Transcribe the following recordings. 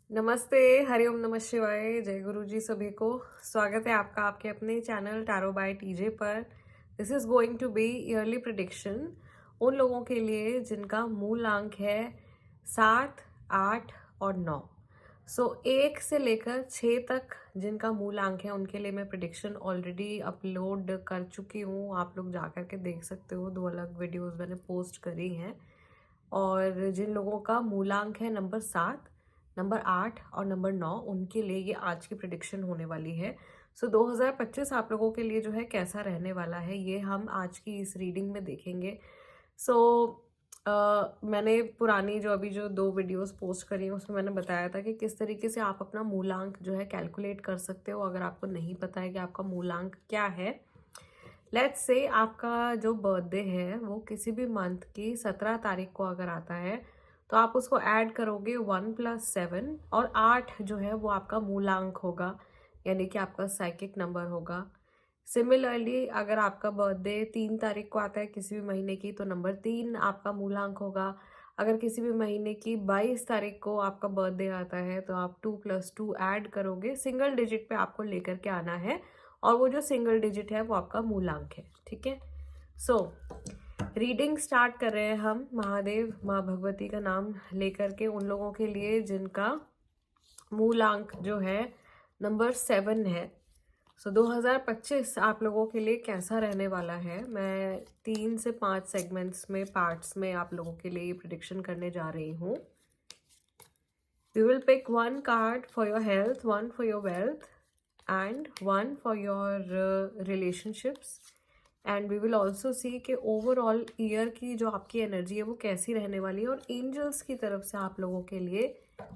नमस्ते, हरिओम नमः शिवाय, जय गुरु जी सभी को। स्वागत है आपका आपके अपने चैनल टैरो बाय टीजे पर। This is going to be yearly prediction उन लोगों के लिए जिनका मूल अंक है 7, 8 और 9। सो 1 से लेकर 6 तक जिनका मूल अंक है उनके लिए मैं प्रिडिक्शन ऑलरेडी अपलोड कर चुकी हूँ। आप लोग जा कर के देख सकते हो, 2 अलग वीडियोस मैंने पोस्ट करी हैं। और जिन लोगों का मूलांक है नंबर 7, नंबर 8 और नंबर 9, उनके लिए ये आज की प्रिडिक्शन होने वाली है। सो 2025 आप लोगों के लिए जो है कैसा रहने वाला है, ये हम आज की इस रीडिंग में देखेंगे। सो मैंने पुरानी जो 2 वीडियोस पोस्ट करी हैं उसमें मैंने बताया था कि किस तरीके से आप अपना मूलांक जो है कैलकुलेट कर सकते हो अगर आपको नहीं पता है कि आपका मूलांक क्या है। लेट्स से आपका जो बर्थडे है वो किसी भी मंथ की 17 तारीख को अगर आता है तो आप उसको ऐड करोगे 1 + 7 और 8 जो है वो आपका मूलांक होगा, यानी कि आपका साइकिक नंबर होगा। सिमिलरली अगर आपका बर्थडे 3 तारीख को आता है किसी भी महीने की तो नंबर 3 आपका मूलांक होगा। अगर किसी भी महीने की 22 तारीख को आपका बर्थडे आता है तो आप 2 + 2 ऐड करोगे, सिंगल डिजिट पे आपको लेकर के आना है और वो जो सिंगल डिजिट है वो आपका मूलांक है। ठीक है, सो रीडिंग स्टार्ट कर रहे हैं हम महादेव माँ भगवती का नाम लेकर के उन लोगों के लिए जिनका मूलांक जो है नंबर 7 है। सो 2025 आप लोगों के लिए कैसा रहने वाला है, मैं 3 से 5 सेगमेंट्स में पार्ट्स में आप लोगों के लिए प्रिडिक्शन करने जा रही हूँ। We will pick one card for your health, one for your wealth, and one for your relationships. And we will also see कि ओवरऑल ईयर की जो आपकी एनर्जी है वो कैसी रहने वाली है और एंजल्स की तरफ से आप लोगों के लिए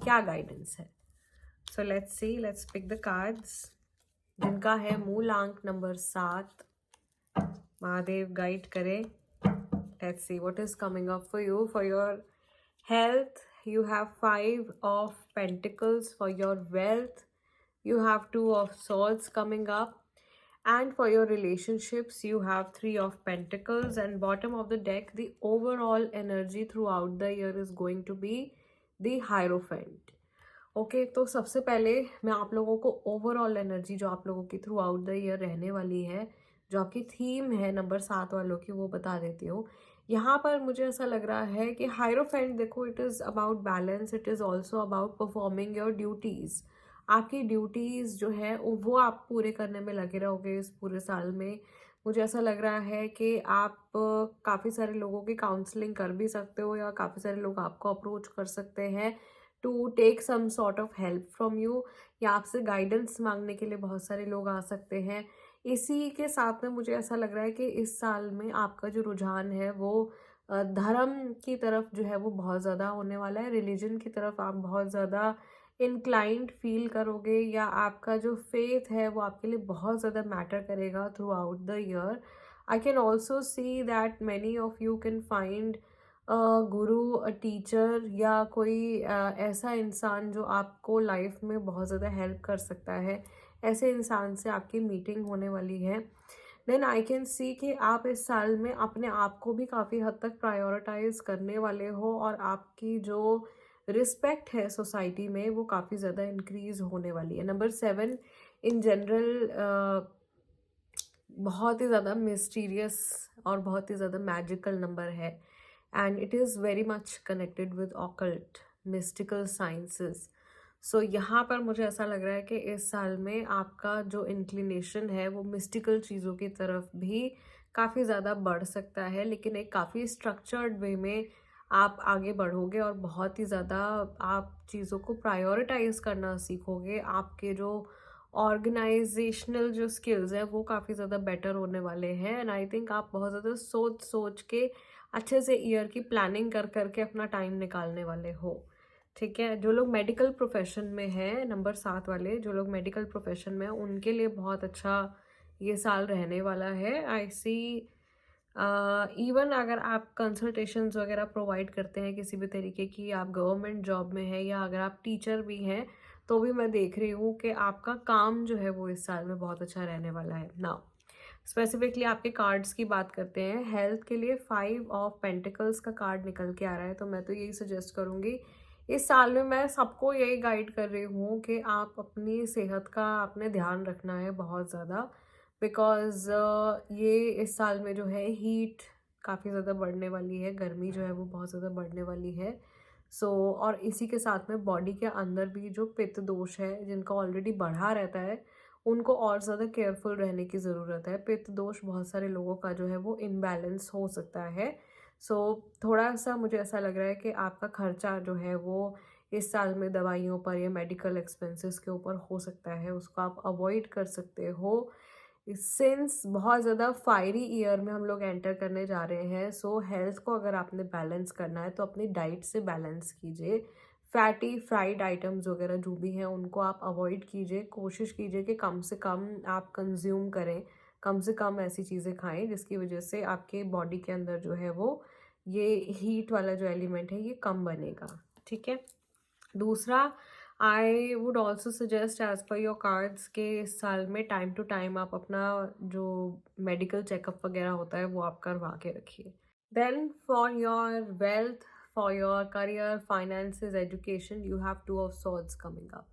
क्या गाइडेंस है। So let's see, let's pick the cards. जिनका है मूल अंक नंबर 7, महादेव गाइड करें। Let's see what is coming up for you. For your health, you have 5 of Pentacles. For your wealth, you have 2 of Swords coming up, and for your relationships you have 3 of Pentacles. And bottom of the deck, the overall energy throughout the year is going to be the Hierophant. Okay तो सबसे पहले मैं आप लोगों को overall energy जो आप लोगों की थ्रू आउट द ईयर रहने वाली है, जो आपकी थीम है नंबर 7 वालों की, वो बता देती हूँ। यहाँ पर मुझे ऐसा लग रहा है कि हायरोफेंट देखो, it is about balance, it is also about performing your duties. आपकी ड्यूटीज़ जो है वो आप पूरे करने में लगे रहोगे इस पूरे साल में। मुझे ऐसा लग रहा है कि आप काफ़ी सारे लोगों की काउंसलिंग कर भी सकते हो या काफ़ी सारे लोग आपको अप्रोच कर सकते हैं to take some sort of help from you, या आपसे गाइडेंस मांगने के लिए बहुत सारे लोग आ सकते हैं। इसी के साथ में मुझे ऐसा लग रहा है कि इस साल में आपका जो रुझान है वो धर्म की तरफ जो है वो बहुत ज़्यादा होने वाला है। रिलीजन की तरफ आप बहुत ज़्यादा इंक्लाइंड फील करोगे, या आपका जो फेथ है वो आपके लिए बहुत ज़्यादा मैटर करेगा through out the year. I can also see that many of you can find Guru, teacher या कोई ऐसा इंसान जो आपको लाइफ में बहुत ज़्यादा हेल्प कर सकता है। ऐसे इंसान से आपकी मीटिंग होने वाली है। देन आई कैन सी कि आप इस साल में अपने आप को भी काफ़ी हद तक प्रायोरिटाइज करने वाले हो और आपकी जो रिस्पेक्ट है सोसाइटी में वो काफ़ी ज़्यादा इंक्रीज होने वाली है। नंबर 7 इन जनरल बहुत ही ज़्यादा मिस्टीरियस और बहुत ही ज़्यादा मैजिकल नंबर है, and it is very much connected with occult mystical sciences. So यहाँ पर मुझे ऐसा लग रहा है कि इस साल में आपका जो इंक्लिनेशन है वो मिस्टिकल चीज़ों की तरफ भी काफ़ी ज़्यादा बढ़ सकता है, लेकिन एक काफ़ी स्ट्रक्चर्ड वे में आप आगे बढ़ोगे और बहुत ही ज़्यादा आप चीज़ों को प्रायोरिटाइज करना सीखोगे। आपके जो ऑर्गेनाइजेशनल जो स्किल्स हैं वो काफ़ी ज़्यादा बेटर होने वाले हैं, एंड आई थिंक आप बहुत ज़्यादा सोच सोच के अच्छे से ईयर की प्लानिंग कर करके अपना टाइम निकालने वाले हो। ठीक है, जो लोग मेडिकल प्रोफेशन में हैं, नंबर 7 वाले जो लोग मेडिकल प्रोफेशन में हैं उनके लिए बहुत अच्छा ये साल रहने वाला है। आई सी इवन अगर आप कंसल्टेशंस वगैरह प्रोवाइड करते हैं किसी भी तरीके की, आप गवर्नमेंट जॉब में है या अगर आप टीचर भी हैं, तो भी मैं देख रही हूँ कि आपका काम जो है वो इस साल में बहुत अच्छा रहने वाला है। नाउ स्पेसिफिकली आपके कार्ड्स की बात करते हैं। हेल्थ के लिए 5 ऑफ पेंटिकल्स का कार्ड निकल के आ रहा है, तो मैं तो यही सजेस्ट करूँगी इस साल में मैं सबको यही गाइड कर रही हूँ कि आप अपनी सेहत का आपने ध्यान रखना है बहुत ज़्यादा, बिकॉज़ ये इस साल में जो है हीट काफ़ी ज़्यादा बढ़ने वाली है, गर्मी जो है वो बहुत ज़्यादा बढ़ने वाली है। सो और इसी के साथ में बॉडी के अंदर भी जो पित्त दोष है, जिनका ऑलरेडी बढ़ा रहता है, उनको और ज़्यादा केयरफुल रहने की ज़रूरत है। पित्त दोष बहुत सारे लोगों का जो है वो इम्बैलेंस हो सकता है। सो थोड़ा-सा मुझे ऐसा लग रहा है कि आपका खर्चा जो है वो इस साल में दवाइयों पर या मेडिकल एक्सपेंसेस के ऊपर हो सकता है, उसको आप अवॉइड कर सकते हो। सिंस बहुत ज़्यादा फायरी ईयर में हम लोग एंटर करने जा रहे हैं, सो हेल्थ को अगर आपने बैलेंस करना है तो अपनी डाइट से बैलेंस कीजिए। फैटी फ्राइड आइटम्स वगैरह जो भी हैं उनको आप अवॉइड कीजिए। कोशिश कीजिए कि कम से कम आप कंज्यूम करें, कम से कम ऐसी चीज़ें खाएं जिसकी वजह से आपके बॉडी के अंदर जो है वो ये हीट वाला जो एलिमेंट है ये कम बनेगा। ठीक है। दूसरा, I would also suggest as per your cards के इस साल में टाइम टू टाइम आप अपना जो मेडिकल चेकअप वगैरह होता है वो आप करवा के रखिए। Then for your wealth, for your career, finances, education, you have to of sorts coming up.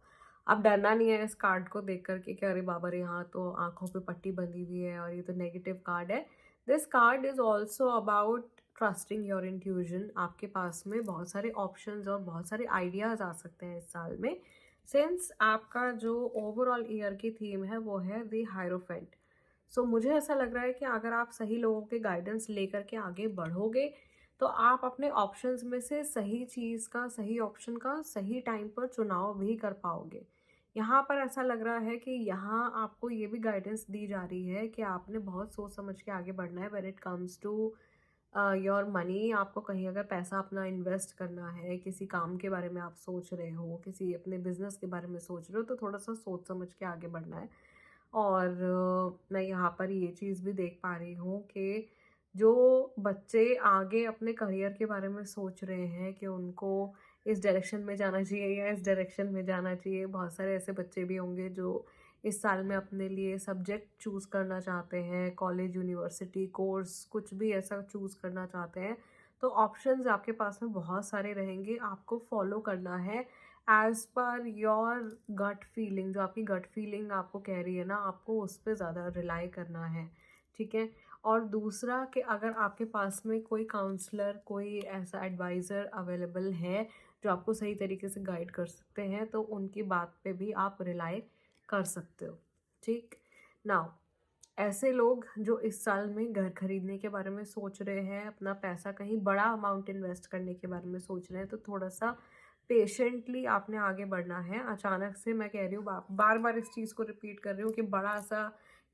अब डरना नहीं है इस कार्ड को देख करके कि अरे बाबा रे यहाँ तो आंखों पे पट्टी बंधी हुई है और ये तो नेगेटिव कार्ड है। This card is also about trusting your intuition. आपके पास में बहुत सारे ऑप्शंस और बहुत सारे आइडियाज़ आ सकते हैं इस साल में, सिंस आपका जो ओवरऑल ईयर की थीम है वो है द हायरोफेंट। सो मुझे ऐसा लग रहा है कि अगर आप सही लोगों के गाइडेंस लेकर के आगे बढ़ोगे तो आप अपने ऑप्शंस में से सही चीज़ का, सही ऑप्शन का सही टाइम पर चुनाव भी कर पाओगे। यहाँ पर ऐसा लग रहा है कि यहाँ आपको ये भी गाइडेंस दी जा रही है कि आपने बहुत सोच समझ के आगे बढ़ना है when it comes to your money. आपको कहीं अगर पैसा अपना इन्वेस्ट करना है, किसी काम के बारे में आप सोच रहे हो, किसी अपने बिजनेस के बारे में सोच रहे हो, तो थोड़ा सा सोच समझ के आगे बढ़ना है। और मैं यहाँ पर ये चीज़ भी देख पा रही हूँ कि जो बच्चे आगे अपने करियर के बारे में सोच रहे हैं कि उनको इस डायरेक्शन में जाना चाहिए या इस डायरेक्शन में जाना चाहिए, बहुत सारे ऐसे बच्चे भी होंगे जो इस साल में अपने लिए सब्जेक्ट चूज़ करना चाहते हैं, कॉलेज, यूनिवर्सिटी, कोर्स, कुछ भी ऐसा चूज़ करना चाहते हैं, तो ऑप्शंस आपके पास में बहुत सारे रहेंगे। आपको फॉलो करना है as per your gut feeling. जो आपकी गट फीलिंग आपको कह रही है ना, आपको उस पे ज़्यादा रिलाई करना है। ठीक है। और दूसरा कि अगर आपके पास में कोई काउंसलर, कोई ऐसा एडवाइज़र अवेलेबल है जो आपको सही तरीके से गाइड कर सकते हैं, तो उनकी बात पे भी आप रिलाई कर सकते हो। ठीक। नाउ, ऐसे लोग जो इस साल में घर खरीदने के बारे में सोच रहे हैं, अपना पैसा कहीं बड़ा अमाउंट इन्वेस्ट करने के बारे में सोच रहे हैं, तो थोड़ा सा पेशेंटली आपने आगे बढ़ना है। अचानक से, मैं कह रही हूँ, बार बार इस चीज़ को रिपीट कर रही हूँ कि बड़ा सा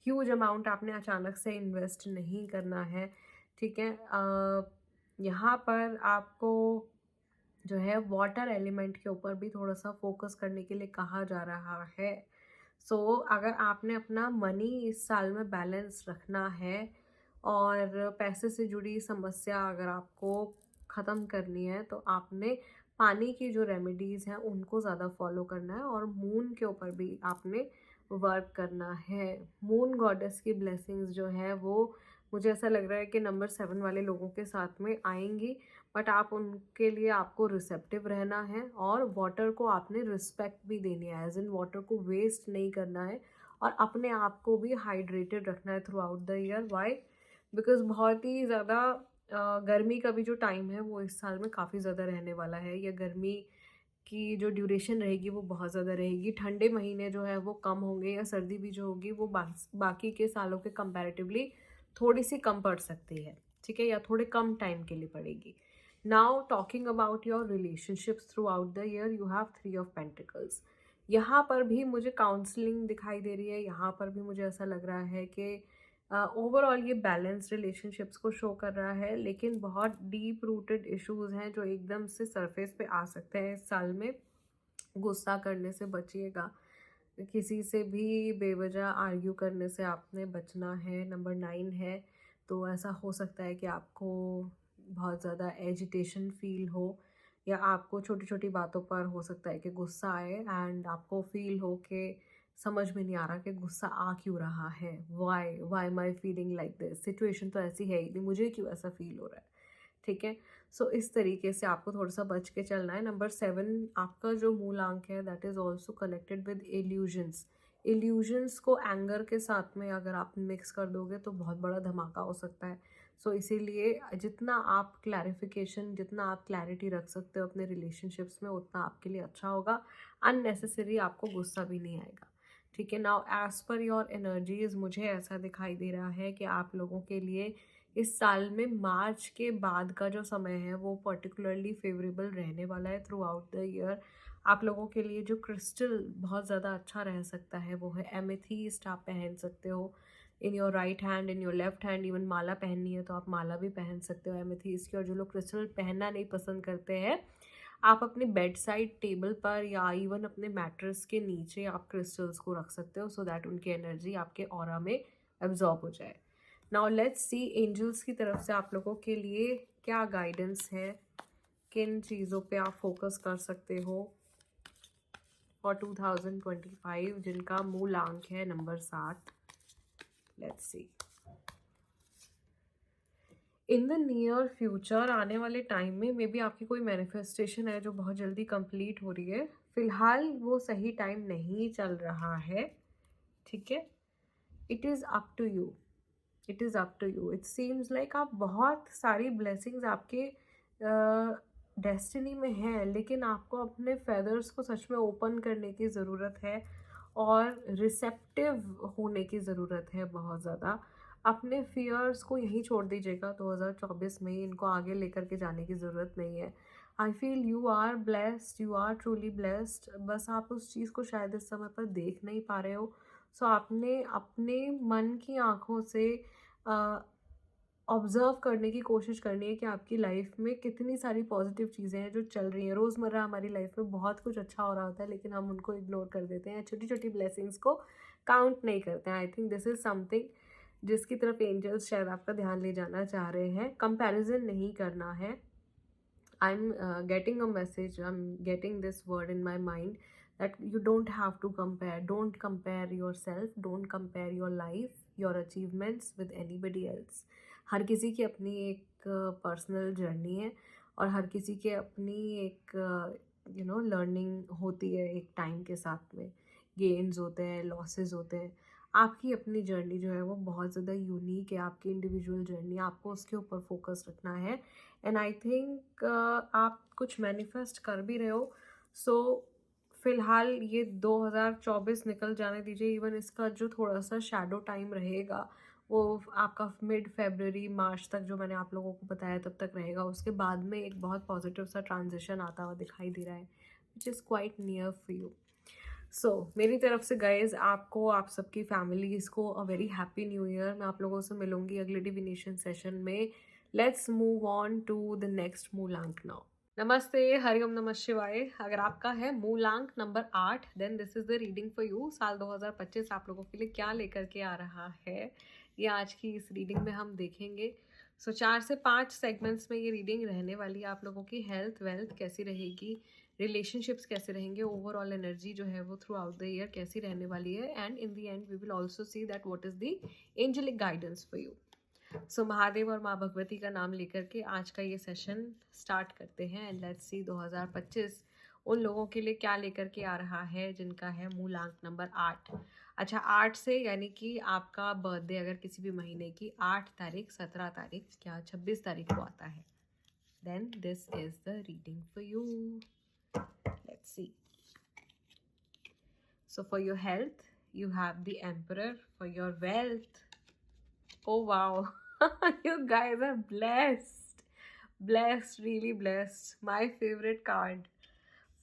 ह्यूज अमाउंट आपने अचानक से इन्वेस्ट नहीं करना है। ठीक है। यहाँ पर आपको जो है वाटर एलिमेंट के ऊपर भी थोड़ा सा फोकस करने के लिए कहा जा रहा है। सो अगर आपने अपना मनी इस साल में बैलेंस रखना है और पैसे से जुड़ी समस्या अगर आपको ख़त्म करनी है, तो आपने पानी की जो रेमेडीज़ हैं उनको ज़्यादा फॉलो करना है और मून के ऊपर भी आपने वर्क करना है। मून गॉडेस की ब्लेसिंग्स जो है वो, मुझे ऐसा लग रहा है कि नंबर 7 वाले लोगों के साथ में आएंगी, बट आप उनके लिए आपको रिसेप्टिव रहना है और वाटर को आपने रिस्पेक्ट भी देनी है, एज इन वाटर को वेस्ट नहीं करना है और अपने आप को भी हाइड्रेटेड रखना है throughout the year. Why? Because बहुत ही ज़्यादा गर्मी का भी जो टाइम है वो इस साल में काफ़ी ज़्यादा रहने वाला है। या गर्मी की जो ड्यूरेशन रहेगी वो बहुत ज़्यादा रहेगी। ठंडे महीने जो है वो कम होंगे, या सर्दी भी जो होगी वो बाकी के सालों के कंपैरेटिवली थोड़ी सी कम पड़ सकती है। ठीक है, या थोड़े कम टाइम के लिए पड़ेगी। Now talking about your relationships through out the year, you have 3 of pentacles. यहाँ पर भी मुझे काउंसलिंग दिखाई दे रही है। यहाँ पर भी मुझे ऐसा लग रहा है कि ओवरऑल ये बैलेंस रिलेशनशिप्स को शो कर रहा है, लेकिन बहुत डीप रूटेड इश्यूज हैं जो एकदम से सरफेस पे आ सकते हैं इस साल में। गुस्सा करने से बचिएगा, किसी से भी बेवजह आर्ग्यू करने से आपने बचना है। नंबर 9 है, तो ऐसा हो सकता है कि आपको बहुत ज़्यादा एजिटेशन फील हो, या आपको छोटी छोटी बातों पर हो सकता है कि गुस्सा आए एंड आपको फील हो कि समझ में नहीं आ रहा कि गुस्सा आ क्यों रहा है। Why my feeling like this, situation तो ऐसी है ही नहीं, मुझे क्यों ऐसा फील हो रहा है। ठीक है। सो इस तरीके से आपको थोड़ा सा बच के चलना है। नंबर 7 आपका जो मूलांक है that is also connected with illusions. Illusions को एंगर के साथ में अगर आप मिक्स कर दोगे तो बहुत बड़ा धमाका हो सकता है। सो इसीलिए जितना आप क्लैरिफिकेशन, जितना आप क्लैरिटी रख सकते हो अपने रिलेशनशिप्स में, उतना आपके लिए अच्छा होगा। अननेसेसरी आपको गुस्सा भी नहीं आएगा, ठीक है। Now as per your energies मुझे ऐसा दिखाई दे रहा है कि आप लोगों के लिए इस साल में मार्च के बाद का जो समय है वो पर्टिकुलरली फेवरेबल रहने वाला है थ्रू आउट द ईयर। आप लोगों के लिए जो क्रिस्टल बहुत ज़्यादा अच्छा रह सकता है वो है एमेथीस्ट। आप पहन सकते हो in your right hand, in your left hand. Even माला पहननी है तो आप माला भी पहन सकते हो एमेथीस्ट की। और जो लोग क्रिस्टल पहनना नहीं पसंद करते हैं, आप अपने बेड साइड टेबल पर या इवन अपने मैट्रेस के नीचे आप क्रिस्टल्स को रख सकते हो, सो दैट उनकी एनर्जी आपके ऑरा में एब्जॉर्ब हो जाए। नाउ लेट्स सी एंजल्स की तरफ से आप लोगों के लिए क्या गाइडेंस है, किन चीज़ों पे आप फोकस कर सकते हो फॉर 2025, जिनका मूलांक है number 7। Let's see. In the near future, आने वाले टाइम में मे बी आपकी कोई मैनिफेस्टेशन है जो बहुत जल्दी कंप्लीट हो रही है। फिलहाल वो सही टाइम नहीं चल रहा है, ठीक है। It is up to you, it is up to you. It seems like आप बहुत सारी ब्लेसिंग्स आपके डेस्टिनी में हैं, लेकिन आपको अपने फेदर्स को सच में ओपन करने की ज़रूरत है और रिसेप्टिव होने की ज़रूरत है बहुत ज़्यादा। अपने फियर्स को यहीं छोड़ दीजिएगा 2024 में, इनको आगे लेकर के जाने की ज़रूरत नहीं है। I feel you are blessed, you are truly blessed, बस आप उस चीज़ को शायद इस समय पर देख नहीं पा रहे हो। सो आपने अपने मन की आँखों से ऑब्ज़र्व करने की कोशिश करनी है कि आपकी लाइफ में कितनी सारी पॉजिटिव चीज़ें हैं जो चल रही हैं। रोज़मर्रा हमारी लाइफ में बहुत कुछ अच्छा हो रहा होता है, लेकिन हम उनको इग्नोर कर देते हैं, छोटी छोटी ब्लेसिंग्स को काउंट नहीं करते हैं। I think this is something जिसकी तरफ एंजल्स शायद आपका ध्यान ले जाना चाह रहे हैं। कंपैरिजन नहीं करना है। I'm getting a message, I'm getting this word in my mind that you don't have to compare. Don't compare yourself, don't compare your life, your achievements with anybody else. हर किसी की अपनी एक पर्सनल जर्नी है और हर किसी के अपनी एक लर्निंग होती है एक टाइम के साथ में। गेन्स होते हैं, लॉसेस होते हैं। आपकी अपनी जर्नी जो है वो बहुत ज़्यादा यूनिक है, आपकी इंडिविजुअल जर्नी, आपको उसके ऊपर फोकस रखना है। एंड आई थिंक आप कुछ मैनिफेस्ट कर भी रहे हो। सो फिलहाल ये 2024 निकल जाने दीजिए। इवन इसका जो थोड़ा सा शैडो टाइम रहेगा वो आपका मिड फेब्रुअरी मार्च तक, जो मैंने आप लोगों को बताया, तब तक रहेगा। उसके बाद में एक बहुत पॉजिटिव सा ट्रांजिशन आता हुआ दिखाई दे रहा है, which is quite near for you. So मेरी तरफ से गाइज आपको, आप सबकी फैमिलीज़ को a very happy new year. मैं आप लोगों से मिलूंगी अगले डिविनेशन सेशन में। Let's move on to the next मूलांक नाउ। नमस्ते, हरिओम नमः शिवाय। अगर आपका है मूलांक number 8, then this is the reading for you. साल 2025 आप लोगों के लिए क्या लेकर के आ रहा है, ये आज की इस रीडिंग में हम देखेंगे। सो 4 से 5 सेगमेंट्स में ये रीडिंग रहने वाली है। आप लोगों की हेल्थ वेल्थ कैसी रहेगी, रिलेशनशिप्स कैसे रहेंगे, ओवरऑल एनर्जी जो है वो थ्रू आउट द ईयर कैसी रहने वाली है, and in the end we will also see that what is the angelic guidance for you. So Mahadev और माँ भगवती का नाम लेकर के आज का ये सेशन स्टार्ट करते हैं। एंड लेट्स सी 2025 उन लोगों के लिए क्या लेकर के आ रहा है जिनका है मूलांक नंबर 8। अच्छा, 8 से यानी कि आपका बर्थडे अगर किसी भी महीने की 8 तारीख, 17 तारीख या 26 तारीख को आता है, then this is the reading for you. Let's see. So for your health you have the Emperor. For your wealth, oh wow, you guys are blessed, blessed, really blessed. My favorite card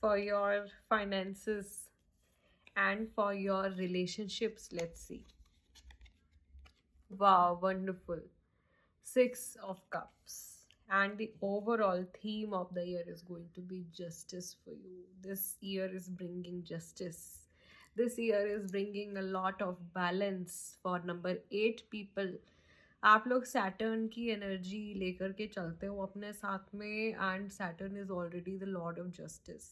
for your finances and for your relationships. Let's see. Wow, wonderful. 6 of Cups. And the overall theme of the year is going to be justice for you. This year is bringing justice. This year is bringing a lot of balance for number 8 people. आप लोग Saturn की energy लेकर के चलते हो अपने साथ में, and Saturn is already the Lord of justice.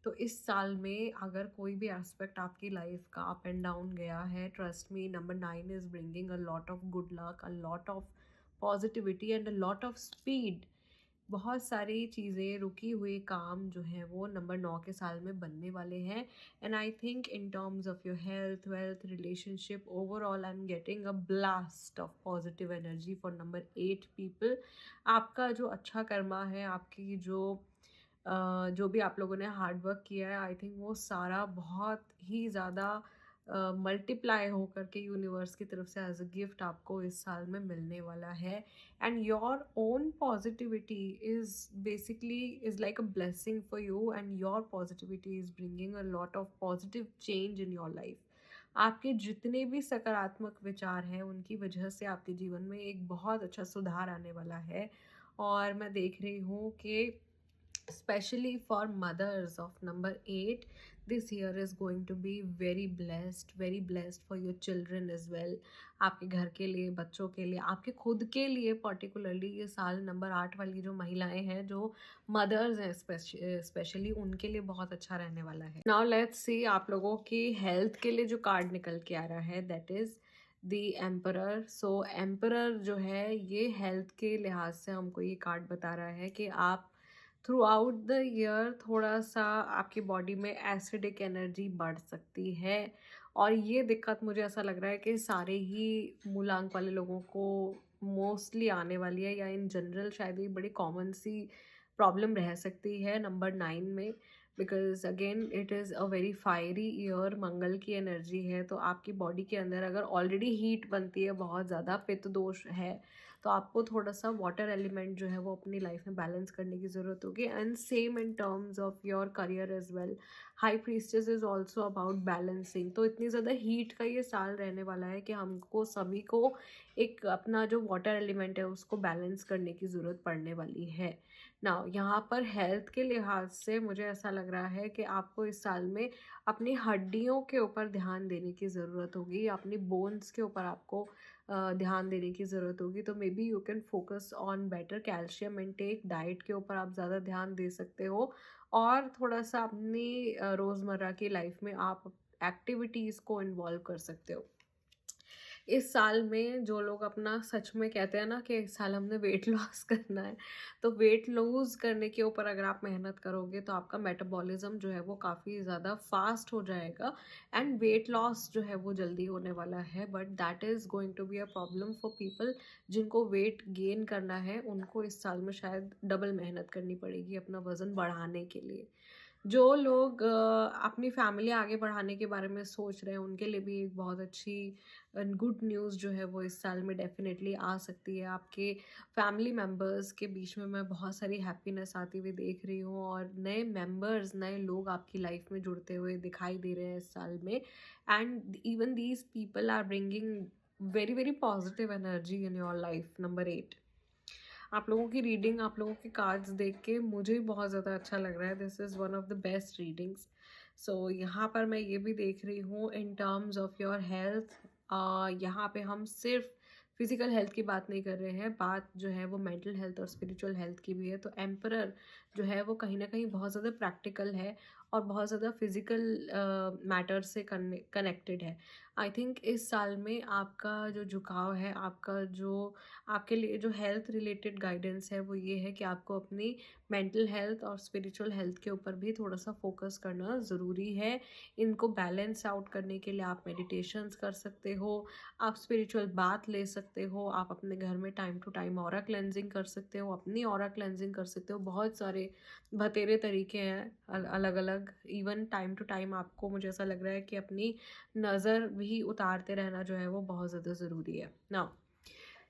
तो इस साल में अगर कोई भी एस्पेक्ट आपकी लाइफ का अप एंड डाउन गया है, trust me, number 9 is bringing a lot of good luck, a lot of positivity and a lot of speed बहुत सारी चीज़ें, रुकी हुई काम जो है वो नंबर 9 के साल में बनने वाले हैं। And I think in terms of your health, wealth, relationship, overall I am getting a blast of positive energy for number 8 people. आपका जो अच्छा कर्मा है, आपकी जो भी आप लोगों ने हार्ड वर्क किया है, आई थिंक वो सारा बहुत ही ज़्यादा मल्टीप्लाई होकर के यूनिवर्स की तरफ से एज अ गिफ्ट आपको इस साल में मिलने वाला है। And your own positivity is basically is like a blessing for you, and your positivity is bringing a lot of positive change in your life. आपके जितने भी सकारात्मक विचार हैं उनकी वजह से आपके जीवन में एक बहुत अच्छा सुधार आने वाला है। और मैं देख रही हूँ कि especially for mothers of number 8, this year is going to be very blessed for your children as well। आपके घर के लिए, बच्चों के लिए, आपके खुद के लिए पर्टिकुलरली ये साल नंबर 8 वाली जो महिलाएं हैं, जो मदर्स हैं स्पेशली, उनके लिए बहुत अच्छा रहने वाला है। नाउ लेट्स सी आप लोगों की हेल्थ के लिए जो कार्ड निकल के आ रहा है, that is the emperor. So emperor जो है ये हेल्थ के लिहाज से हमको ये कार्ड बता रहा है कि आप थ्रू आउट द ईयर थोड़ा सा आपकी बॉडी में एसिडिक एनर्जी बढ़ सकती है। और ये दिक्कत मुझे ऐसा लग रहा है कि सारे ही मूलांक वाले लोगों को मोस्टली आने वाली है, या इन जनरल शायद ये बड़ी कॉमन सी प्रॉब्लम रह सकती है नंबर 9 में। Because again it is a very fiery year, Mangal की एनर्जी है, तो आपकी बॉडी के अंदर अगर ऑलरेडी हीट बनती है, बहुत ज़्यादा पित्त दोष है, तो आपको थोड़ा सा वाटर एलिमेंट जो है वो अपनी लाइफ में बैलेंस करने की ज़रूरत होगी। And same in terms of your career as well, high priestess is also about balancing. तो इतनी ज़्यादा हीट का ये साल रहने वाला है कि हमको सभी को एक अपना जो वाटर एलिमेंट है उसको बैलेंस करने की ज़रूरत पड़ने वाली है। ना यहाँ पर हेल्थ के लिहाज से मुझे ऐसा लग रहा है कि आपको इस साल में अपनी हड्डियों के ऊपर ध्यान देने की ज़रूरत होगी, अपनी बोन्स के ऊपर आपको ध्यान देने की ज़रूरत होगी। तो may be you can focus on better calcium intake, diet के ऊपर आप ज़्यादा ध्यान दे सकते हो, और थोड़ा सा अपनी रोज़मर्रा की लाइफ में आप एक्टिविटीज़ को इन्वॉल्व कर सकते हो। इस साल में जो लोग अपना सच में कहते हैं ना कि इस साल हमने वेट लॉस करना है, तो वेट लूज़ करने के ऊपर अगर आप मेहनत करोगे तो आपका मेटाबॉलिज्म जो है वो काफ़ी ज़्यादा फास्ट हो जाएगा, एंड वेट लॉस जो है वो जल्दी होने वाला है। But that is going to be a problem for people जिनको वेट गेन करना है, उनको इस साल में शायद डबल मेहनत करनी पड़ेगी अपना वज़न बढ़ाने के लिए। जो लोग अपनी फैमिली आगे बढ़ाने के बारे में सोच रहे हैं, उनके लिए भी एक बहुत अच्छी गुड न्यूज़ जो है वो इस साल में डेफिनेटली आ सकती है। आपके फैमिली मेम्बर्स के बीच में मैं बहुत सारी हैप्पीनेस आती हुई देख रही हूँ, और नए मेम्बर्स, नए लोग आपकी लाइफ में जुड़ते हुए दिखाई दे रहे हैं इस साल में। And even these people are bringing very positive energy in your life number 8। आप लोगों की रीडिंग, आप लोगों के कार्ड्स देख के मुझे बहुत ज़्यादा अच्छा लग रहा है। This is one of the best readings. So यहाँ पर मैं ये भी देख रही हूँ in terms of your health. यहाँ पे हम सिर्फ फिजिकल हेल्थ की बात नहीं कर रहे हैं, बात जो है वो मेंटल हेल्थ और स्पिरिचुअल हेल्थ की भी है। तो एम्परर जो है वो कहीं ना कहीं बहुत ज़्यादा प्रैक्टिकल है और बहुत ज़्यादा फिजिकल मैटर से कनेक्टेड है। आई थिंक इस साल में आपका जो झुकाव है, आपका जो आपके लिए जो हेल्थ रिलेटेड गाइडेंस है वो ये है कि आपको अपनी मेंटल हेल्थ और स्पिरिचुअल हेल्थ के ऊपर भी थोड़ा सा फोकस करना ज़रूरी है। इनको बैलेंस आउट करने के लिए आप मेडिटेशंस कर सकते हो, आप स्पिरिचुअल बात ले सकते हो, आप अपने घर में time to time aura cleansing कर सकते हो, अपनी ऑरा क्लेंजिंग कर सकते हो। बहुत सारे बतेरे तरीके हैं अलग अलग। इवन टाइम टू टाइम आपको, मुझे ऐसा लग रहा है कि अपनी नज़र भी उतारते रहना जो है वो बहुत ज़्यादा ज़रूरी है ना।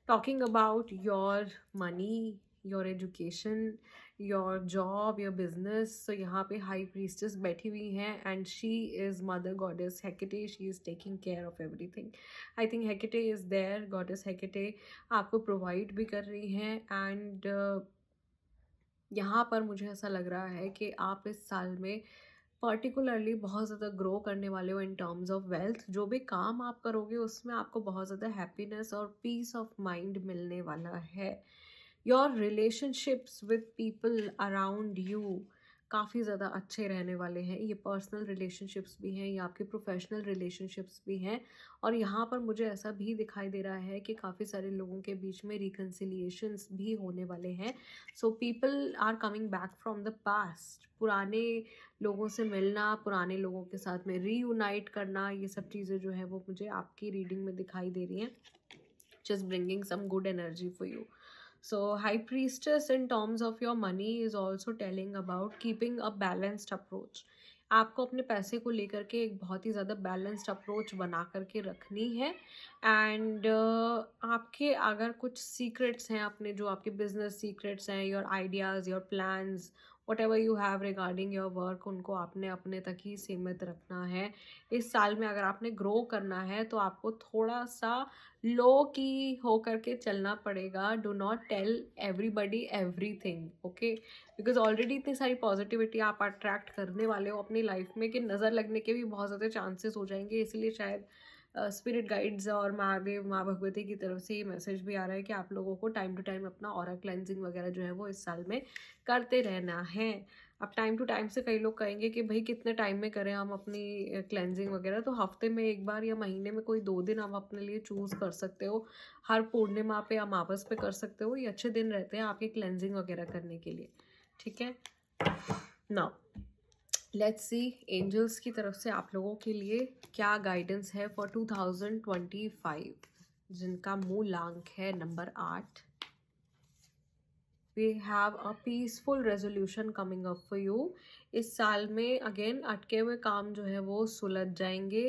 Talking about your money, your education, your job, your business, so यहाँ पे high priestess बैठी हुई हैं, and she is mother goddess Hecate. She is taking care of everything. I think Hecate is there, goddess Hecate आपको provide भी कर रही हैं। and यहाँ पर मुझे ऐसा लग रहा है कि आप इस साल में पर्टिकुलरली बहुत ज़्यादा ग्रो करने वाले हो इन टर्म्स ऑफ वेल्थ। जो भी काम आप करोगे उसमें आपको बहुत ज़्यादा हैप्पीनेस और पीस ऑफ माइंड मिलने वाला है। Your relationships with people around you काफ़ी ज़्यादा अच्छे रहने वाले हैं। ये पर्सनल रिलेशनशिप्स भी हैं, ये आपके प्रोफेशनल रिलेशनशिप्स भी हैं, और यहाँ पर मुझे ऐसा भी दिखाई दे रहा है कि काफ़ी सारे लोगों के बीच में रिकन्सिलिएशंस भी होने वाले हैं। So people are coming back from the past. पुराने लोगों से मिलना, पुराने लोगों के साथ में रीयूनाइट करना, ये सब चीज़ें जो है वो मुझे आपकी रीडिंग में दिखाई दे रही हैं, just bringing some good energy for you. So high priestess in terms of your money is also telling about keeping a balanced approach. आपको अपने पैसे को लेकर के एक बहुत ही ज़्यादा बैलेंस्ड अप्रोच बना करके रखनी है। एंड आपके अगर कुछ सीक्रेट्स हैं, अपने जो आपके बिजनेस सीक्रेट्स हैं, your ideas, your plans, what ever you have regarding your work, उनको आपने अपने तक ही सीमित रखना है। इस साल में अगर आपने ग्रो करना है तो आपको थोड़ा सा लो की हो करके चलना पड़ेगा। Do not tell everybody everything, okay, because already इतनी सारी पॉजिटिविटी आप अट्रैक्ट करने वाले हो अपनी लाइफ में कि नज़र लगने के भी बहुत ज़्यादा चांसेस हो जाएंगे। इसलिए शायद स्पिरिट गाइड्स और महादेव, माँ भगवती की तरफ से ये मैसेज भी आ रहा है कि आप लोगों को टाइम टू टाइम अपना ऑरा क्लेंजिंग वगैरह जो है वो इस साल में करते रहना है। अब टाइम टू टाइम से कई लोग कहेंगे कि भाई कितने टाइम में करें हम अपनी क्लेंजिंग वगैरह, तो हफ्ते में एक बार या महीने में कोई 2 दिन आप अपने लिए चूज़ कर सकते हो। हर पूर्णिमा पे, अमावस पे कर सकते हो, ये अच्छे दिन रहते हैं आपकी क्लेंजिंग वगैरह करने के लिए, ठीक है। नाउ लेट्स सी एंजल्स की तरफ से आप लोगों के लिए क्या गाइडेंस है फॉर 2025, जिनका मूलांक है number 8। We have a peaceful resolution coming up for you. इस साल में अगेन अटके हुए काम जो है वो सुलझ जाएंगे,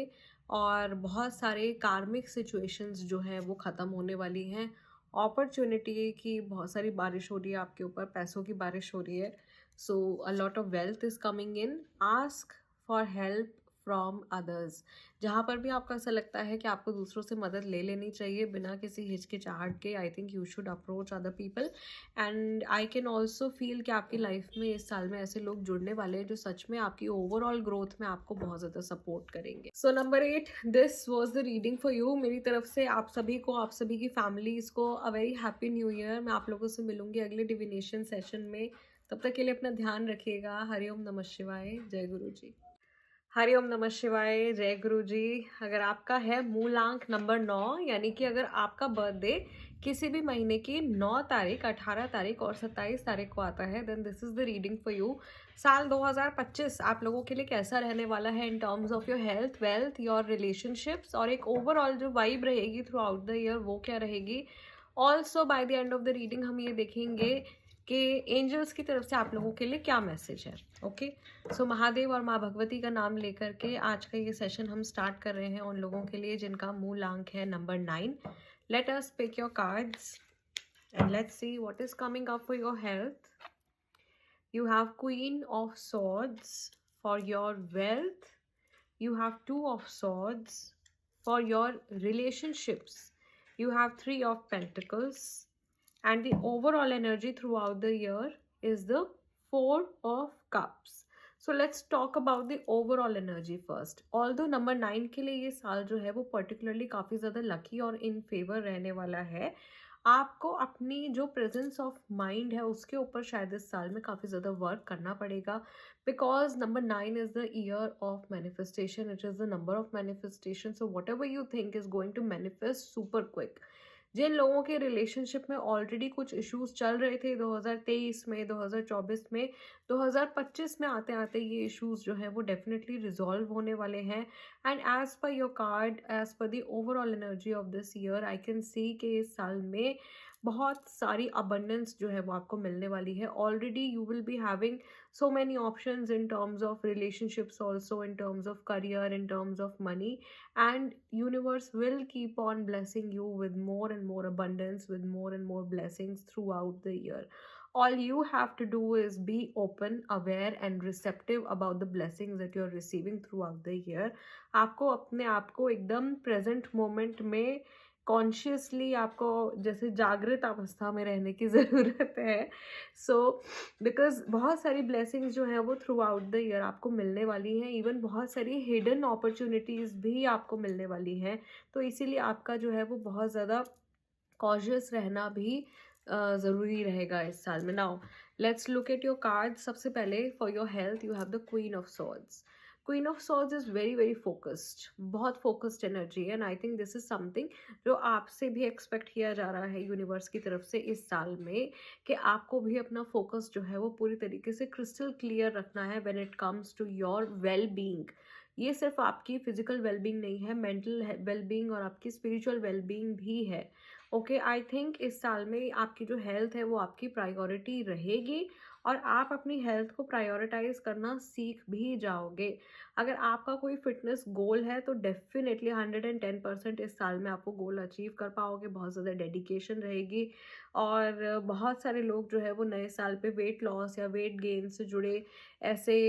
और बहुत सारे कार्मिक सिचुएशंस जो हैं वो ख़त्म होने वाली हैं। अपॉर्चुनिटी की बहुत सारी बारिश हो रही है आपके ऊपर, पैसों की बारिश हो रही है। So a lot of wealth is coming in. Ask for help from others. जहाँ पर भी आपको ऐसा लगता है कि आपको दूसरों से मदद ले लेनी चाहिए बिना किसी हिचकिचाहट के, I think you should approach other people. And I can also feel कि आपकी लाइफ में इस साल में ऐसे लोग जुड़ने वाले हैं जो सच में आपकी ओवरऑल ग्रोथ में आपको बहुत ज़्यादा सपोर्ट करेंगे। So number 8, this was the reading for you. मेरी तरफ से आप सभी को, आप सभी की फैमिलीज़ को a very happy new year. मैं आप लोगों से मिलूंगी अगले डिविनेशन सेशन में। तब तक के लिए अपना ध्यान रखिएगा। हरिओम नमः शिवाय, जय गुरु जी। हरिओम नमः शिवाय, जय गुरु जी। अगर आपका है मूलांक नंबर 9, यानी कि अगर आपका बर्थडे किसी भी महीने की 9 तारीख, 18 तारीख और 27 तारीख को आता है, then this is the reading for you. साल 2025 आप लोगों के लिए कैसा रहने वाला है इन terms of your health, wealth, your relationships, और एक ओवरऑल जो वाइब रहेगी थ्रू आउट द ईयर वो क्या रहेगी। Also by the end of the reading हम ये देखेंगे कि एंजल्स की तरफ से आप लोगों के लिए क्या मैसेज है, ओके। सो महादेव और माँ भगवती का नाम लेकर के आज का ये सेशन हम स्टार्ट कर रहे हैं उन लोगों के लिए जिनका मूलांक है number 9। Let us pick your cards and let's see what is coming up for your health. You have queen of swords for your wealth, you have 2 of swords for your relationships, you have 3 of pentacles, and the overall energy throughout the year is the 4 of cups. So let's talk about the overall energy first. Although number 9 के लिए ये साल जो है वो particularly काफ़ी ज़्यादा lucky और in favor रहने वाला है, आपको अपनी जो प्रेजेंस ऑफ माइंड है उसके ऊपर शायद इस साल में काफ़ी ज़्यादा वर्क करना पड़ेगा, because number 9 is the year of manifestation, it is the number of manifestation. So whatever you think is going to manifest super quick. जिन लोगों के रिलेशनशिप में ऑलरेडी कुछ इश्यूज चल रहे थे 2023 में, 2024 में, 2025 में आते आते ये इश्यूज जो हैं वो डेफिनेटली रिजॉल्व होने वाले हैं। And as per your card, as per the overall energy of this year, I can see कि इस साल में बहुत सारी अबंडेंस जो है वो आपको मिलने वाली है। Already you will be having so many options in terms of relationships, also in terms of career, in terms of money, and universe will keep on blessing you with more and more abundance, with more and more blessings throughout the year. All you have to do is be open, aware and receptive about the blessings that you're receiving throughout the year. आपको अपने आप को एकदम present moment में consciously आपको जैसे जागृत अवस्था में रहने की ज़रूरत है। सो बिकॉज बहुत सारी ब्लेसिंग्स जो हैं वो थ्रू आउट द ईयर आपको मिलने वाली हैं, इवन बहुत सारी हिडन अपॉर्चुनिटीज़ भी आपको मिलने वाली हैं। तो इसीलिए आपका जो है वो बहुत ज़्यादा कॉशियस रहना भी ज़रूरी रहेगा इस साल में। Now let's look at your card. सबसे पहले for your health you have the queen of swords. Queen of swords is very very focused, बहुत फोकस्ड एनर्जी है, and I think this is something जो आपसे भी एक्सपेक्ट किया जा रहा है यूनिवर्स की तरफ से इस साल में, कि आपको भी अपना फोकस जो है वो पूरी तरीके से क्रिस्टल क्लियर रखना है when it comes to your well being. ये सिर्फ आपकी फिजिकल वेलबींग नहीं है, मेंटल वेलबींग और आपकी स्पिरिचुअल वेलबींग भी है। ओके, आई थिंक इस साल में आपकी जो हेल्थ है वो आपकी प्रायोरिटी रहेगी, और आप अपनी हेल्थ को प्रायोरिटाइज करना सीख भी जाओगे। अगर आपका कोई फिटनेस गोल है तो डेफिनेटली 110% इस साल में आपको गोल अचीव कर पाओगे। बहुत ज़्यादा डेडिकेशन रहेगी, और बहुत सारे लोग जो है वो नए साल पे वेट लॉस या वेट गेन से जुड़े ऐसे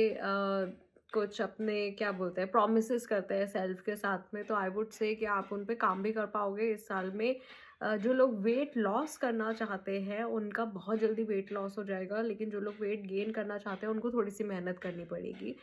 कुछ अपने क्या बोलते हैं प्रोमिसेस करते हैं सेल्फ के साथ में, तो आई वुड से कि आप उन पे काम भी कर पाओगे इस साल में। जो लोग वेट लॉस करना चाहते हैं उनका बहुत जल्दी वेट लॉस हो जाएगा, लेकिन जो लोग वेट गेन करना चाहते हैं उनको थोड़ी सी मेहनत करनी पड़ेगी।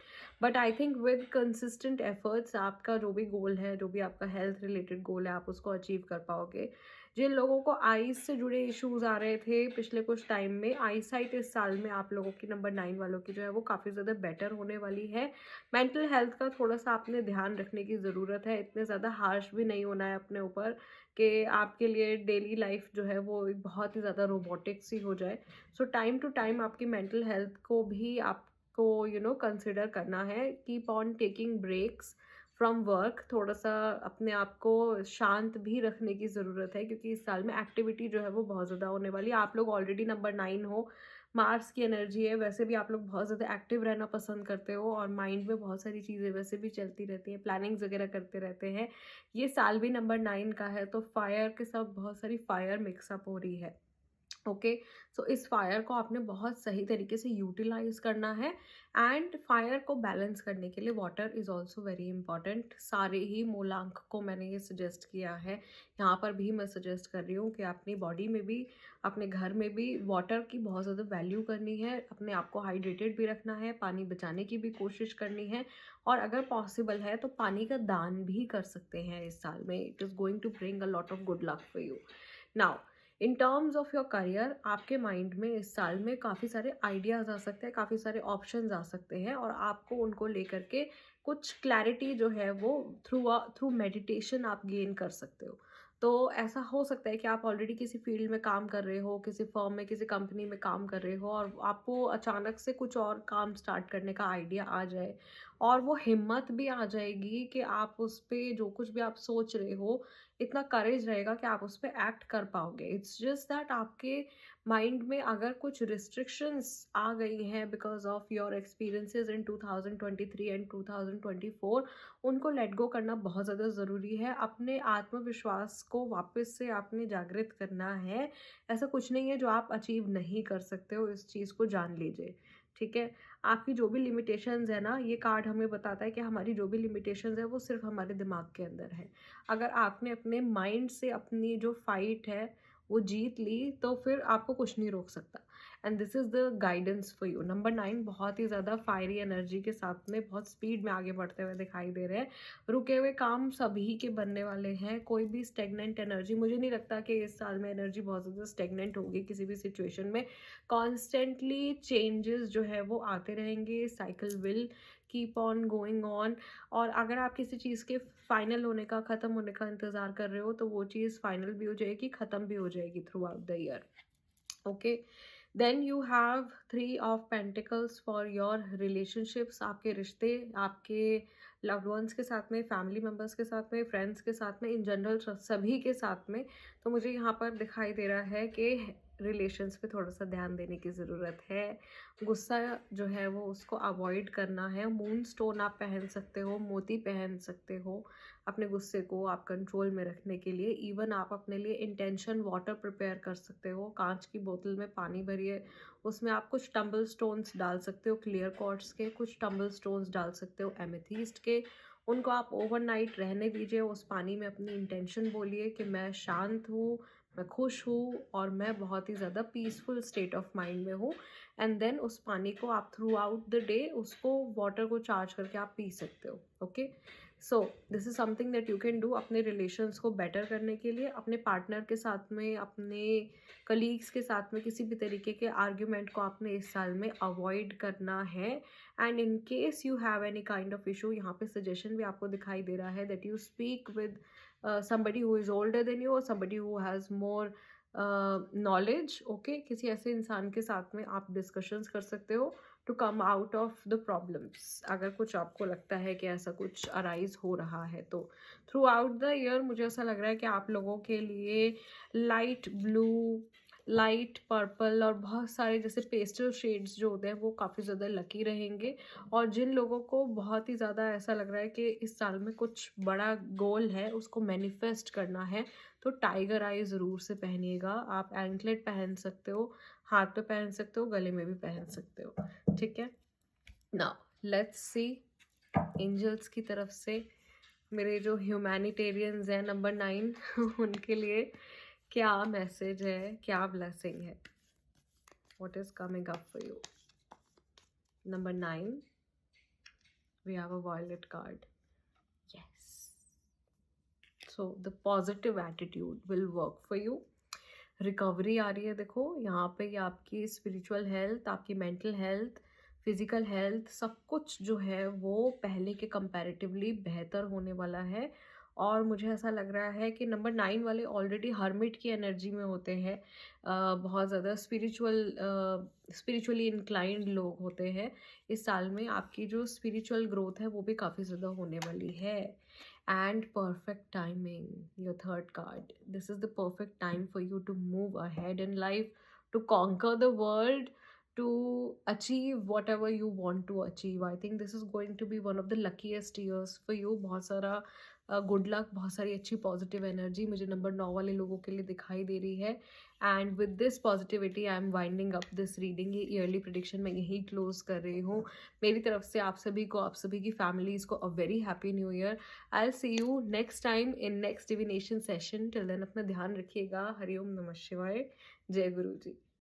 But I think with consistent efforts आपका जो भी गोल है, जो भी आपका हेल्थ रिलेटेड गोल है, आप उसको अचीव कर पाओगे। जिन लोगों को आईज से जुड़े इश्यूज आ रहे थे पिछले कुछ टाइम में, आई साइट इस साल में आप लोगों की नंबर 9 वालों की जो है वो काफ़ी ज़्यादा बेटर होने वाली है। मेंटल हेल्थ का थोड़ा सा आपने ध्यान रखने की ज़रूरत है, इतने ज़्यादा हार्श भी नहीं होना है अपने ऊपर कि आपके लिए डेली लाइफ जो है वो बहुत ही ज़्यादा रोबोटिक सी हो जाए। सो टाइम टू टाइम आपकी मेंटल हेल्थ को भी आपको कंसिडर करना है। Keep on taking breaks from work, थोड़ा सा अपने आप को शांत भी रखने की ज़रूरत है, क्योंकि इस साल में एक्टिविटी जो है वो बहुत ज़्यादा होने वाली है। आप लोग ऑलरेडी नंबर 9 हो, मार्स की एनर्जी है, वैसे भी आप लोग बहुत ज़्यादा एक्टिव रहना पसंद करते हो, और माइंड में बहुत सारी चीज़ें वैसे भी चलती रहती हैं, प्लानिंग्स वगैरह करते रहते हैं। ये साल भी नंबर 9 का है, तो फायर के साथ बहुत सारी फायर मिक्सअप हो रही है। ओके, सो इस फायर को आपने बहुत सही तरीके से यूटिलाइज करना है, एंड फायर को बैलेंस करने के लिए water is also very important. सारे ही मूलांक को मैंने ये सजेस्ट किया है, यहाँ पर भी मैं सजेस्ट कर रही हूँ कि अपनी बॉडी में भी, अपने घर में भी वाटर की बहुत ज़्यादा वैल्यू करनी है, अपने आप को हाइड्रेटेड भी रखना है, पानी बचाने की भी कोशिश करनी है, और अगर पॉसिबल है तो पानी का दान भी कर सकते हैं इस साल में। It is going to bring a lot of good luck for you. Now in terms of your career, आपके माइंड में इस साल में काफ़ी सारे आइडियाज़ आ सकते हैं, काफ़ी सारे ऑप्शंस आ सकते हैं, और आपको उनको लेकर के कुछ क्लैरिटी जो है वो थ्रू मेडिटेशन आप गेन कर सकते हो। तो ऐसा हो सकता है कि आप ऑलरेडी किसी फील्ड में काम कर रहे हो, किसी फर्म में, किसी कंपनी में काम कर रहे हो, और आपको अचानक से कुछ और काम स्टार्ट करने का आइडिया आ जाए, और वो हिम्मत भी आ जाएगी कि आप उस पर जो कुछ भी आप सोच रहे हो, इतना करेज रहेगा कि आप उस पर एक्ट कर पाओगे। इट्स जस्ट दैट आपके माइंड में अगर कुछ रिस्ट्रिक्शंस आ गई हैं because of your experiences in 2023 and 2024, उनको लेट गो करना बहुत ज़्यादा ज़रूरी है। अपने आत्मविश्वास को वापस से आपने जागृत करना है। ऐसा कुछ नहीं है जो आप अचीव नहीं कर सकते हो, इस चीज़ को जान लीजिए, ठीक है। आपकी जो भी लिमिटेशंस है ना, ये कार्ड हमें बताता है कि हमारी जो भी लिमिटेशंस है वो सिर्फ हमारे दिमाग के अंदर है। अगर आपने अपने माइंड से अपनी जो फाइट है वो जीत ली, तो फिर आपको कुछ नहीं रोक सकता। And this is the guidance for you. Number 9 बहुत ही ज़्यादा फायरी एनर्जी के साथ में बहुत स्पीड में आगे बढ़ते हुए दिखाई दे रहे हैं। रुके हुए काम सभी के बनने वाले हैं। कोई भी स्टेगनेंट एनर्जी, मुझे नहीं लगता कि इस साल में एनर्जी बहुत ज़्यादा स्टेगनेंट होगी किसी भी सिचुएशन में। कॉन्स्टेंटली चेंजेस जो है वो आते रहेंगे, cycle will keep on going on. और अगर आप किसी चीज़ के फाइनल होने का, ख़त्म होने का इंतज़ार कर रहे हो, तो वो चीज़ फाइनल भी हो जाएगी, ख़त्म भी हो जाएगी throughout the year. Okay, then you have 3 of pentacles for your relationships. आपके रिश्ते, आपके लव्ड वंस के साथ में, फैमिली मेम्बर्स के साथ में, फ्रेंड्स के साथ में, इन जनरल सभी के साथ में। तो मुझे यहाँ पर दिखाई दे रहा है कि रिलेशंस पे थोड़ा सा ध्यान देने की ज़रूरत है। गुस्सा जो है वो उसको अवॉइड करना है। मून स्टोन आप पहन सकते हो, मोती पहन सकते हो अपने गुस्से को आप कंट्रोल में रखने के लिए। इवन आप अपने लिए इंटेंशन वाटर प्रिपेयर कर सकते हो। कांच की बोतल में पानी भरिए, उसमें आप कुछ टम्बल स्टोन्स डाल सकते हो, क्लियर क्वार्ट्स के कुछ टम्बल स्टोन्स डाल सकते हो, एमेथीस्ट के। उनको आप ओवरनाइट रहने दीजिए उस पानी में। अपनी इंटेंशन बोलिए कि मैं शांत हूँ, मैं खुश हूँ, और मैं बहुत ही ज़्यादा पीसफुल स्टेट ऑफ माइंड में हूँ। एंड देन उस पानी को आप थ्रू आउट द डे उसको वाटर को चार्ज करके आप पी सकते हो। Okay, so this is something that you can do अपने रिलेशंस को बेटर करने के लिए, अपने पार्टनर के साथ में, अपने कलीग्स के साथ में किसी भी तरीके के आर्ग्यूमेंट को आपने इस साल में अवॉइड करना है। And in case you have any kind of issue, यहाँ पे सजेशन भी आपको दिखाई दे रहा है that you speak with somebody who is older than you or somebody who has more knowledge, okay? किसी ऐसे इंसान के साथ में आप डिस्कशंस कर सकते हो to come out of the problems, अगर कुछ आपको लगता है कि ऐसा कुछ अराइज हो रहा है तो। थ्रू आउट द ईयर मुझे ऐसा लग रहा है कि आप लोगों के लिए लाइट ब्लू, लाइट पर्पल और बहुत सारे जैसे पेस्टल शेड्स जो होते हैं वो काफ़ी ज़्यादा लकी रहेंगे। और जिन लोगों को बहुत ही ज़्यादा ऐसा लग रहा है कि इस साल में कुछ बड़ा गोल है, उसको मैनिफेस्ट करना है, तो टाइगर आई ज़रूर से पहनिएगा। आप एंकलेट पहन सकते हो, हाथ पे पहन सकते हो, गले में भी पहन सकते हो, ठीक है। नाउ लेट्स सी एंजल्स की तरफ से मेरे जो ह्यूमैनिटेरियंस हैं नंबर 9 उनके लिए क्या मैसेज है, क्या ब्लेसिंग है, what is coming up for you. Number 9 we have a violet card, yes. So the positive attitude will work for you. Recovery आ रही है, देखो यहाँ पे ये आपकी स्पिरिचुअल हेल्थ, आपकी मेंटल हेल्थ, फिजिकल हेल्थ, सब कुछ जो है वो पहले के कंपैरेटिवली बेहतर होने वाला है। और मुझे ऐसा लग रहा है कि नंबर 9 वाले ऑलरेडी हर्मिट की एनर्जी में होते हैं, बहुत ज़्यादा स्पिरिचुअली इंक्लाइंड लोग होते हैं। इस साल में आपकी जो स्पिरिचुअल ग्रोथ है वो भी काफ़ी ज़्यादा होने वाली है। And perfect timing, your third card. This is the perfect time for you to move ahead in life, to conquer the world, to achieve whatever you want to achieve. I think this is going to be one of the luckiest years for you. बहुत सारा good luck, बहुत सारी अच्छी positive energy मुझे number 9 वाले लोगों के लिए दिखाई दे रही है। And with this positivity I am winding up this reading. ये ईयरली प्रेडिक्शन मैं यही क्लोज कर रही हूँ। मेरी तरफ से आप सभी को, आप सभी की फैमिलीज़ को a very happy new year. I will see you next time in next divination session. Till then अपना ध्यान रखिएगा। हरिओम नमः शिवाय। जय गुरु जी।